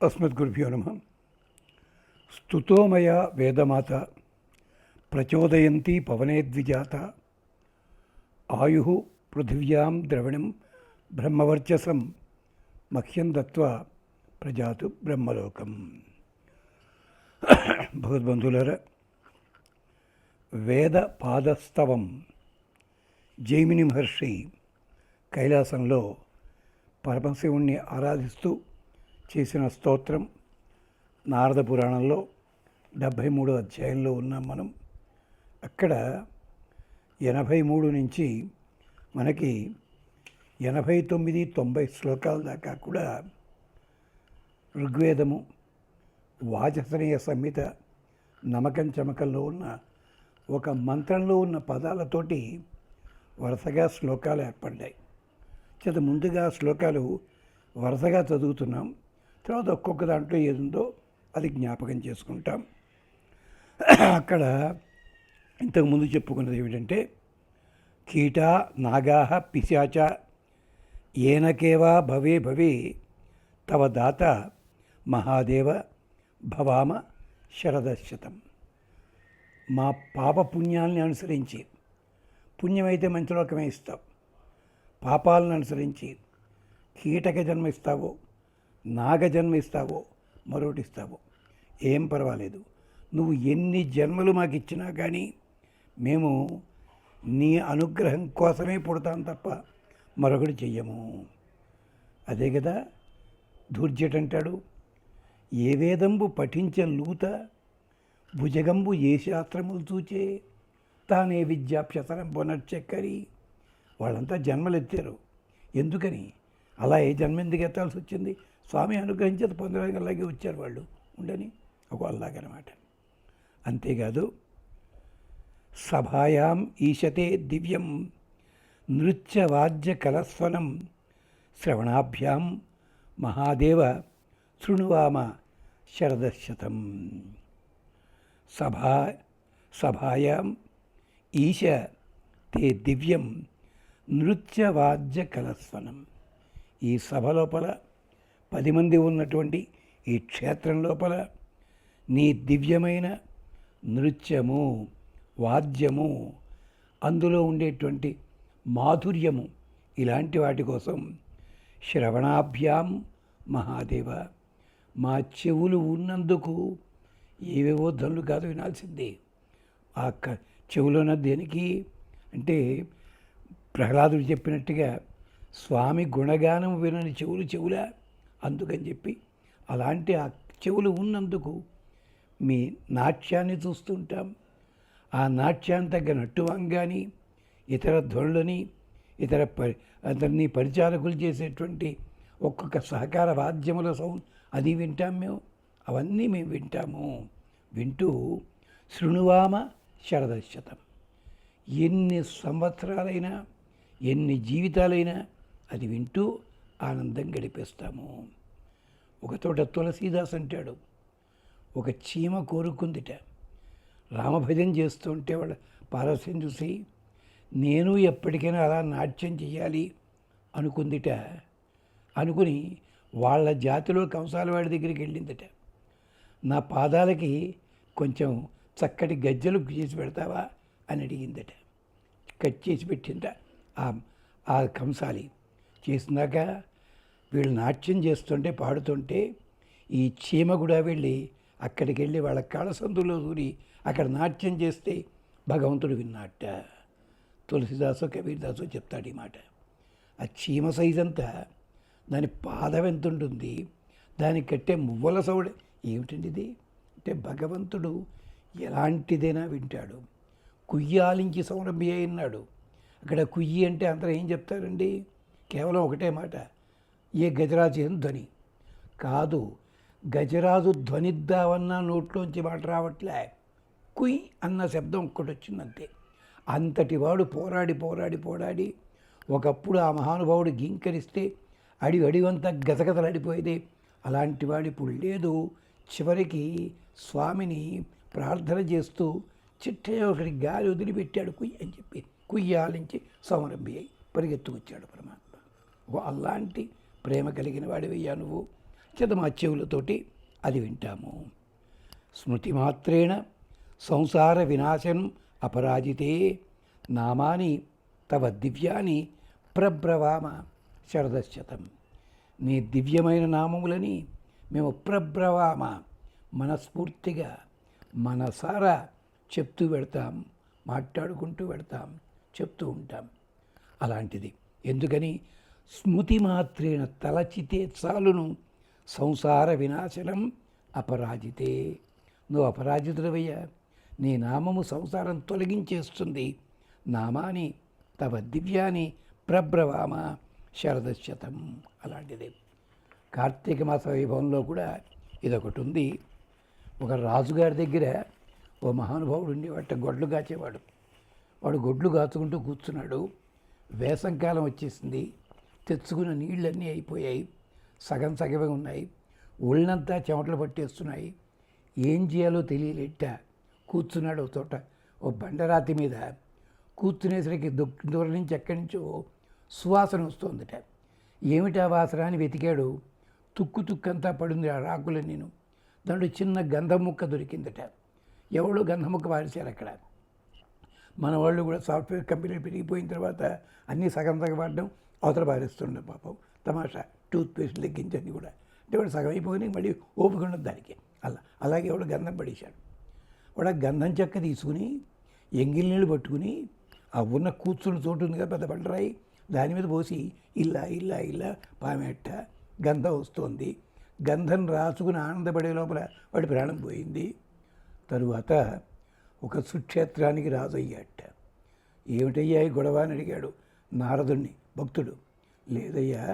अस्मद्गुरुभ्यो नमः। स्तुतो मया वेदमाता प्रचोदयन्ती पवने द्विजाता आयुः पृथिव्यां द्रविणं ब्रह्मवर्चसं मह्यं दत्त्वा प्रजातु ब्रह्मलोकं। భగవద్బంధువులారా, వేద పాదస్తవం జైమిని మహర్షి కైలాసంలో పరమశివుణ్ణి ఆరాధిస్తూ చేసిన స్తోత్రం నారద పురాణంలో 73వ అధ్యాయంలో ఉన్నాం మనం. అక్కడ 83 నుంచి మనకి 89, 90 శ్లోకాల దాకా కూడా ఋగ్వేదము, వాజసనేయ సంహిత, నమకం చమకంలో ఉన్న ఒక మంత్రంలో ఉన్న పదాలతోటి వరుసగా శ్లోకాలు ఏర్పడ్డాయి. చేత ముందుగా శ్లోకాలు వరుసగా చదువుతున్నాం, తర్వాత ఒక్కొక్క దాంట్లో ఏదుందో అది జ్ఞాపకం చేసుకుంటాం. అక్కడ ఇంతకుముందు చెప్పుకున్నది ఏమిటంటే, కీటా నాగా పిశాచ ఏనకేవా భవే భవే తవ దాత మహాదేవ భవామ శరదశతం. మా పాప పుణ్యాలని అనుసరించి, పుణ్యమైతే మంచి లోకమే ఇస్తావు, పాపాలను అనుసరించి కీటక జన్మ ఇస్తావో, నాగ జన్మ ఇస్తావో, మరొకటి ఇస్తావో ఏం పర్వాలేదు. నువ్వు ఎన్ని జన్మలు మాకు ఇచ్చినా కానీ మేము నీ అనుగ్రహం కోసమే పుడతాం తప్ప మరొకటి చెయ్యము. అదే కదా ధూర్జట అంటాడు, ఏ వేదంబు పఠించలూత భుజగంబు ఏ శాస్త్రములు చూచే తానే విద్యాభ్యసనం పొనర్చెక్కరి. వాళ్ళంతా జన్మలు ఎత్తారు. ఎందుకని అలా ఏ జన్మ ఎందుకు ఎత్తాల్సి వచ్చింది? స్వామి అనుగ్రహించేది పొందడానికి అలాగే వచ్చారు వాళ్ళు, ఉండని ఒక అలాగనమాట. అంతేకాదు, సభాయాం ఈశతే దివ్యం నృత్యవాద్య కలస్వనం శ్రవణాభ్యాం మహాదేవ శృణువామ శరదశతం. సభాయాం ఈశ తే దివ్యం నృత్యవాద్య కలస్వనం. ఈ సభ లోపల 10 మంది ఉన్నటువంటి ఈ క్షేత్రం లోపల నీ దివ్యమైన నృత్యము, వాద్యము, అందులో ఉండేటువంటి మాధుర్యము, ఇలాంటి వాటి కోసం శ్రవణాభ్యాం మహాదేవ, మా చెవులు ఉన్నందుకు ఏవేవో ధనులు కాదు వినాల్సిందే. ఆ చెవులోన దేనికి అంటే, ప్రహ్లాదుడు చెప్పినట్టుగా స్వామి గుణగానం వినని చెవులా, అందుకని చెప్పి అలాంటి ఆ చెవులు ఉన్నందుకు మీ నాట్యాన్ని చూస్తుంటాం. ఆ నాట్యాన్ని తగ్గ నట్టువంగాని, ఇతర ధ్వనులని, అందరినీ పరిచారకులు చేసేటువంటి ఒక్కొక్క సహకార వాద్యముల సౌండ్ అది వింటాం మేము. అవన్నీ మేము వింటాము. వింటూ శృణువామ శరదశతం, ఎన్ని సంవత్సరాలైనా, ఎన్ని జీవితాలైనా అది వింటూ ఆనందం గడిపేస్తాము. ఒక తోట తులసీదాస్ అంటాడు, ఒక చీమ కోరుకుందిట రామభజన చేస్తుంటే వాళ్ళ పారస్యం చూసి, నేను ఎప్పటికైనా అలా నాట్యం చేయాలి అనుకుందిట. అనుకుని వాళ్ళ జాతిలో కంసాలవాడి దగ్గరికి వెళ్ళిందట. నా పాదాలకి కొంచెం చక్కటి గజ్జలు చేసి పెడతావా అని అడిగిందట. కట్ చేసి పెట్టిందట ఆ కంసాలి. చేసినాక వీళ్ళు నాట్యం చేస్తుంటే, పాడుతుంటే ఈ చీమ కూడా వెళ్ళి అక్కడికి వెళ్ళి వాళ్ళ కాళ్ళసందులో దూరి అక్కడ నాట్యం చేస్తే భగవంతుడు విన్నట్ట. తులసిదాసు, కబీర్దాసు చెప్తాడు ఈ మాట. ఆ చీమ సైజ్ అంతా, దాని పాదం ఎంత ఉంటుంది, దానికి కట్టే మువ్వల సౌడ ఏమిటండి ఇది అంటే, భగవంతుడు ఎలాంటిదైనా వింటాడు. కుయ్యాలించి సౌరభ్య అన్నాడు. అక్కడ కుయ్యి అంటే అందరూ ఏం చెప్తారండి? కేవలం ఒకటే మాట, ఏ గజరాజు ఏం ధ్వని కాదు. గజరాజు ధ్వనిద్దామన్నా నోట్లోంచి మాట రావట్లే, కుయ్ అన్న శబ్దం ఒక్కటి వచ్చిందంతే. అంతటి వాడు పోరాడి ఒకప్పుడు ఆ మహానుభావుడు గీంకరిస్తే అడివంతా గజగజలాడిపోయేది. అలాంటి వాడు ఇప్పుడు లేదు. చివరికి స్వామిని ప్రార్థన చేస్తూ చిట్టే ఒకటి గాలి వదిలిపెట్టాడు, కుయ్యి అని చెప్పి కుయ్యాలించి సౌరంభి అయి పరిగెత్తుకొచ్చాడు పరమాత్మ. అలాంటి ప్రేమ కలిగిన వాడివయ్యా నువ్వు. చేత మా చెవులతోటి అది వింటాము. స్మృతి మాత్రేణ సంసార వినాశనం అపరాజితే నామాని తవ దివ్యాని ప్రబ్రవామ శరదశతం. నీ దివ్యమైన నామములని మేము ప్రబ్రవామ మనస్ఫూర్తిగా మనసారా చెప్తూ వెడతాం, మాట్లాడుకుంటూ వెడతాం, చెప్తూ ఉంటాం. అలాంటిది ఎందుకని స్మృతి మాత్రేణ తలచితే చాలును సంసార వినాశనం అపరాజితే. నువ్వు అపరాజితుడవయ్యా, నీ నామము సంసారం తొలగించేస్తుంది. నామాని తవ దివ్యాని ప్రబ్రవామ శరదశతం. అలాంటిది కార్తీక మాస వైభవంలో కూడా ఇదొకటి ఉంది. ఒక రాజుగారి దగ్గర ఓ మహానుభావుడు ఉండేవాట, గొడ్లు కాచేవాడు. వాడు గొడ్లు కాచుకుంటూ కూర్చున్నాడు. వేసంకాలం వచ్చేసింది. తెచ్చుకున్న నీళ్ళన్నీ అయిపోయాయి, సగం సగమే ఉన్నాయి. ఒళ్ళంతా చెమటలు పట్టేస్తున్నాయి. ఏం చేయాలో తెలియలేట కూర్చున్నాడు ఒక చోట, ఓ బండరాతి మీద. కూర్చునేసరికి దూరం నుంచి ఎక్కడి నుంచో సువాసన వస్తుందట. ఏమిటా వాసన అని వెతికాడు. తుక్కు తుక్కంతా పడింది ఆ రాకులు. నేను దాంట్లో చిన్న గంధం ముక్క దొరికిందట. ఎవడో గంధం ముక్క పారేశారు అక్కడ. మన వాళ్ళు కూడా సాఫ్ట్వేర్ కంపెనీలు పెరిగిపోయిన తర్వాత అన్నీ సగం సగం పడడం, అవతల పారేస్తుండే పాపం. తమాషా టూత్పేస్ట్ లెగ్గించండి కూడా అంటే వాడు సగం అయిపోయి మళ్ళీ ఓపిక ఉండదు దానికి. అలాగే ఎవడో గంధం పడేశాడు. వాడు ఆ గంధం చెక్క తీసుకుని ఎంగిల్ నీళ్ళు పట్టుకుని ఆ ఉన్న కూర్చున్న చోటు ఉంది కదా పెద్ద బండరాయి, దాని మీద పోసి ఇలా ఇలా ఇలా పామెట్ట గంధం వస్తుంది. గంధం రాసుకుని ఆనందపడే లోపల వాడి ప్రాణం పోయింది. తరువాత ఒక సుక్షేత్రానికి రాజు అయ్యాట. ఏమిటయ్యా ఈ గొడవ అని అడిగాడు నారదుణ్ణి భక్తుడు. లేదయ్యా,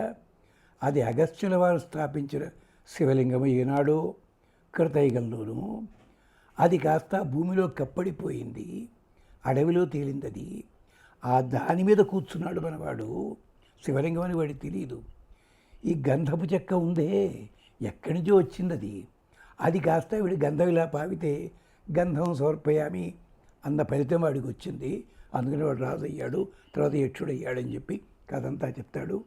అది అగస్త్యుల వారు స్థాపించిన శివలింగము ఏనాడో కృతయుగంలోనూ అది కాస్త భూమిలో కప్పడిపోయింది, అడవిలో తేలిందది. ఆ దాని మీద కూర్చున్నాడు మనవాడు. శివలింగం అని వాడికి తెలియదు. ఈ గంధపు చెక్క ఉందే, ఎక్కడి నుంచో వచ్చింది అది. అది కాస్త వీడి గంధం ఇలా పావితే గంధం సమర్పయామి అన్న ఫలితం వాడికి వచ్చింది. అందుకని వాడు రాజు అయ్యాడు, తర్వాత యక్షుడయ్యాడని చెప్పి కథంతా చెప్తాడు.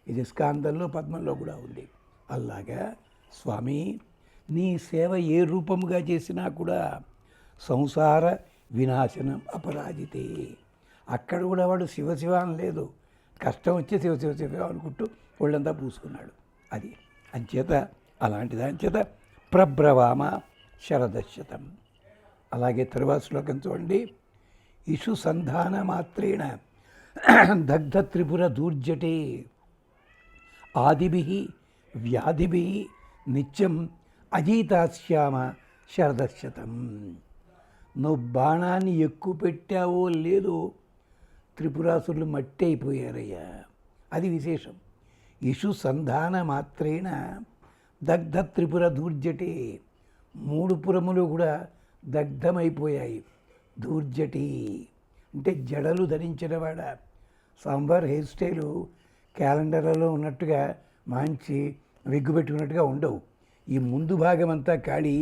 ఇది స్కాందంలో పద్మంలో కూడా ఉంది. అలాగా స్వామి, నీ సేవ ఏ రూపముగా చేసినా కూడా సంసార వినాశనం అపరాజితే. అక్కడ కూడా వాడు శివశివ అని లేదు, కష్టం వచ్చి శివ శివ శివ అనుకుంటూ ఒళ్ళంతా పూసుకున్నాడు. అది అంచేత అలాంటి దాని చేత ప్రబ్రవామ శరదశతం. అలాగే తరువాత శ్లోకం చూడండి. ఇషు సంధాన మాత్రేణ దగ్ధ త్రిపుర దూర్జటే ఆదిభి వ్యాధిభి నిత్యం అజీతాస్యామ శరదశతం. నువ్వు బాణాన్ని ఎక్కువ పెట్టావో లేదో త్రిపురాసురులు మట్టి అయిపోయారయ్యా. అది విశేషం. ఇషు సంధాన మాత్రేణ దగ్ధ త్రిపుర దూర్జటే. 3 పురములు కూడా దగ్ధమైపోయాయి. దూర్జటి అంటే జడలు ధరించినవాడ. సాంబార్ హెయిర్ స్టైలు క్యాలెండర్లలో ఉన్నట్టుగా మంచి విగ్గు పెట్టుకున్నట్టుగా ఉండవు. ఈ ముందు భాగం అంతా ఖాళీ,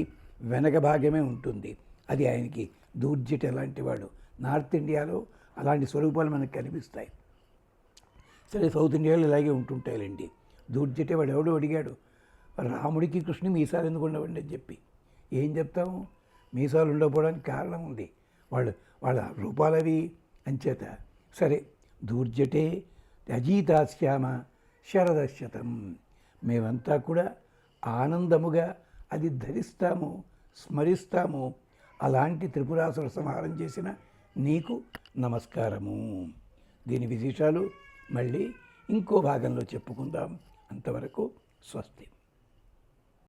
వెనక భాగమే ఉంటుంది. అది ఆయనకి దూర్జటి. అలాంటి వాడు నార్త్ ఇండియాలో అలాంటి స్వరూపాలు మనకు కనిపిస్తాయి. సరే, సౌత్ ఇండియాలో ఇలాగే ఉంటుంటాయిలేండి. దూర్జటి. వాడు ఎవడో అడిగాడు, రాముడికి కృష్ణుని మీసాలు ఎందుకు ఉండవండి అని చెప్పి. ఏం చెప్తాము, మీసాలు ఉండకపోవడానికి కారణం ఉంది, వాళ్ళ రూపాలవి అంచేత. సరే, దూర్జటే అజీతాస్యామ శరదశతం. మేమంతా కూడా ఆనందముగా అది ధరిస్తాము, స్మరిస్తాము. అలాంటి త్రిపురాసుర సంహారం చేసిన నీకు నమస్కారము. దీని విశేషాలు మళ్ళీ ఇంకో భాగంలో చెప్పుకుందాం. అంతవరకు స్వస్తి.